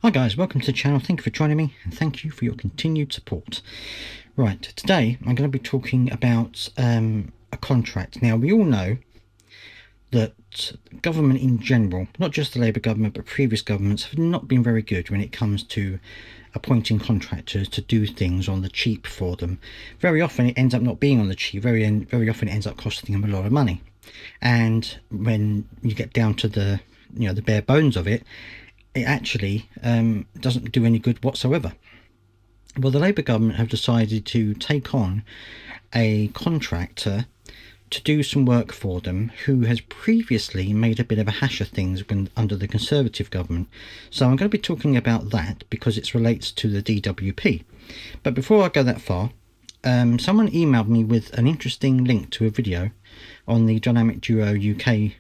Hi guys, welcome to the channel. Thank you for joining me and thank you for your continued support. Right, today I'm going to be talking about a contract. Now, we all know that government in general, not just the Labour government but previous governments, have not been very good when it comes to appointing contractors to do things on the cheap for them. Very often it ends up not being on the cheap. Very often it ends up costing them a lot of money. And when you get down to the bare bones of it, it actually doesn't do any good whatsoever. Well, the Labour government have decided to take on a contractor to do some work for them who has previously made a bit of a hash of things under the Conservative government. So I'm going to be talking about that because it relates to the DWP. But before I go that far, someone emailed me with an interesting link to a video on the Dynamic Duo UK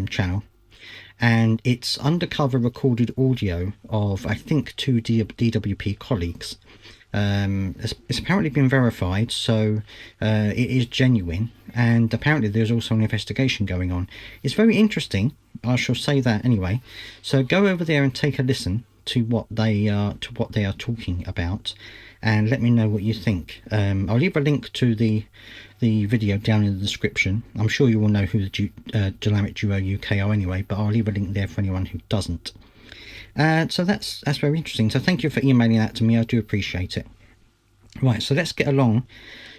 channel, and it's undercover recorded audio of, I think, two DWP colleagues. It's apparently been verified, so it is genuine, and apparently there's also an investigation going on. It's very interesting, I shall say that anyway. So go over there and take a listen to what they are talking about, and let me know what you think. I'll leave a link to the video down in the description. I'm sure you will know who the Dynamic Duo UK are anyway, but I'll leave a link there for anyone who doesn't. So that's very interesting. So thank you for emailing that to me. I do appreciate it. Right, so let's get along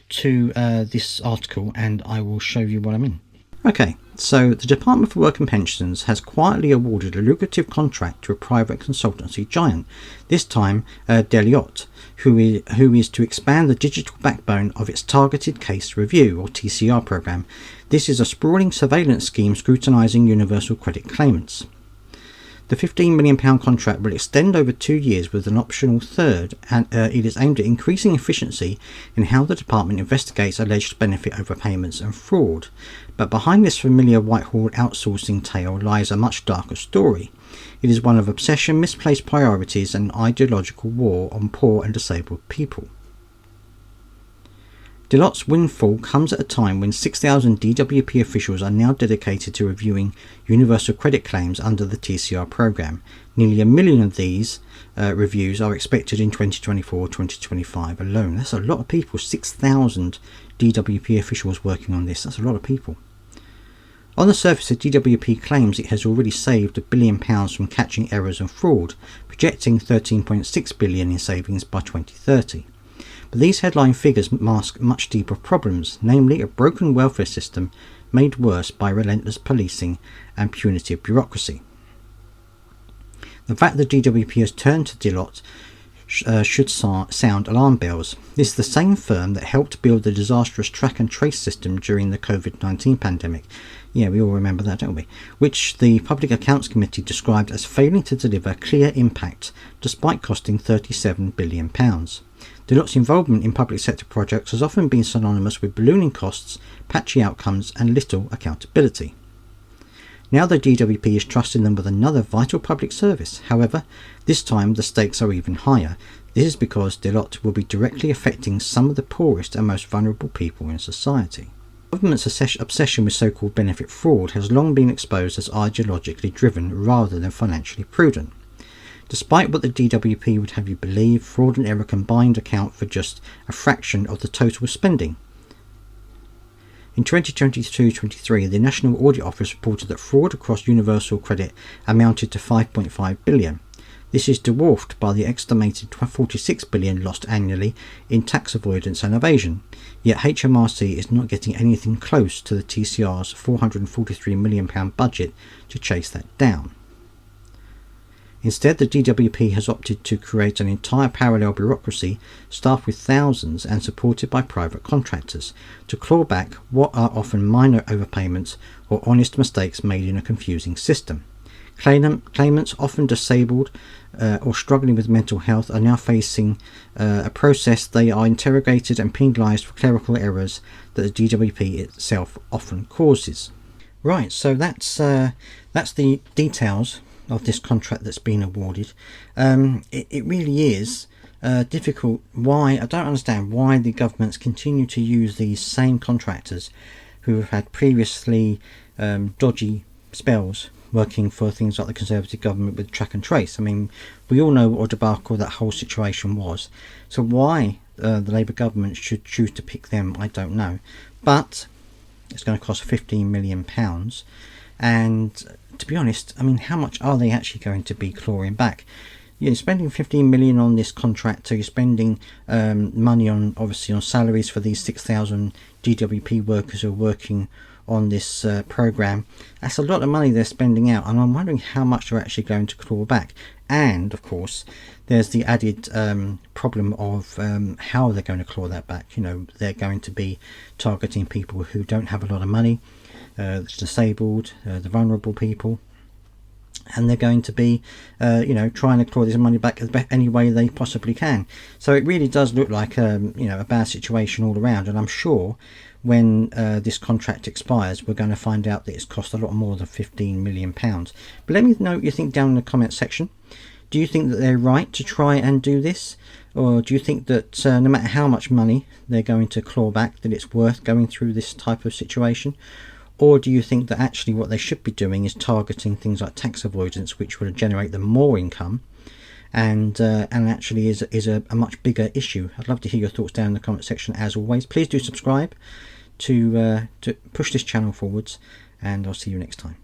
to this article and I will show you what I mean. Okay, so the Department for Work and Pensions has quietly awarded a lucrative contract to a private consultancy giant, this time Deloitte, who is to expand the digital backbone of its Targeted Case Review, or TCR program. This is a sprawling surveillance scheme scrutinising universal credit claimants. The £15 million contract will extend over 2 years with an optional third, and it is aimed at increasing efficiency in how the department investigates alleged benefit overpayments and fraud. But behind this familiar Whitehall outsourcing tale lies a much darker story. It is one of obsession, misplaced priorities, and ideological war on poor and disabled people. Deloitte's windfall comes at a time when 6,000 DWP officials are now dedicated to reviewing universal credit claims under the TCR program. Nearly 1 million of these reviews are expected in 2024-2025 alone. That's a lot of people. 6,000 DWP officials working on this. That's a lot of people. On the surface, the DWP claims it has already saved £1 billion from catching errors and fraud, projecting £13.6 billion in savings by 2030. But these headline figures mask much deeper problems, namely a broken welfare system made worse by relentless policing and punitive bureaucracy. The fact that DWP has turned to Deloitte should sound alarm bells. This is the same firm that helped build the disastrous track and trace system during the COVID-19 pandemic. Yeah, we all remember that, don't we? Which the Public Accounts Committee described as failing to deliver clear impact despite costing £37 billion. Deloitte's involvement in public sector projects has often been synonymous with ballooning costs, patchy outcomes and little accountability. Now the DWP is trusting them with another vital public service. However, this time the stakes are even higher. This is because Deloitte will be directly affecting some of the poorest and most vulnerable people in society. The government's obsession with so-called benefit fraud has long been exposed as ideologically driven rather than financially prudent. Despite what the DWP would have you believe, fraud and error combined account for just a fraction of the total spending. In 2022-23, the National Audit Office reported that fraud across universal credit amounted to £5.5 billion. This is dwarfed by the estimated £46 billion lost annually in tax avoidance and evasion. Yet HMRC is not getting anything close to the TCR's £443 million budget to chase that down. Instead, the DWP has opted to create an entire parallel bureaucracy staffed with thousands and supported by private contractors to claw back what are often minor overpayments or honest mistakes made in a confusing system. Claimants, often disabled or struggling with mental health, are now facing a process. They are interrogated and penalised for clerical errors that the DWP itself often causes. Right, so that's the details of this contract that's been awarded. It really is difficult. I don't understand why the governments continue to use these same contractors who have had previously dodgy spells working for things like the Conservative government with track and trace. I mean, we all know what a debacle that whole situation was. So why the Labour government should choose to pick them, I don't know. But it's going to cost £15 million. And to be honest, I mean, how much are they actually going to be clawing back? You're spending 15 million on this contractor. You're spending money on, obviously, on salaries for these 6,000 DWP workers who are working on this program. That's a lot of money they're spending out, and I'm wondering how much they're actually going to claw back. And of course, there's the added problem of how they're going to claw that back. You know, they're going to be targeting people who don't have a lot of money, the disabled, the vulnerable people. And they're going to be, trying to claw this money back any way they possibly can. So it really does look like, a bad situation all around. And I'm sure when this contract expires, we're going to find out that it's cost a lot more than £15 million. But let me know what you think down in the comment section. Do you think that they're right to try and do this? Or do you think that no matter how much money they're going to claw back, that it's worth going through this type of situation? Or do you think that actually what they should be doing is targeting things like tax avoidance, which will generate them more income, and actually is a much bigger issue? I'd love to hear your thoughts down in the comment section. As always, please do subscribe to push this channel forwards, and I'll see you next time.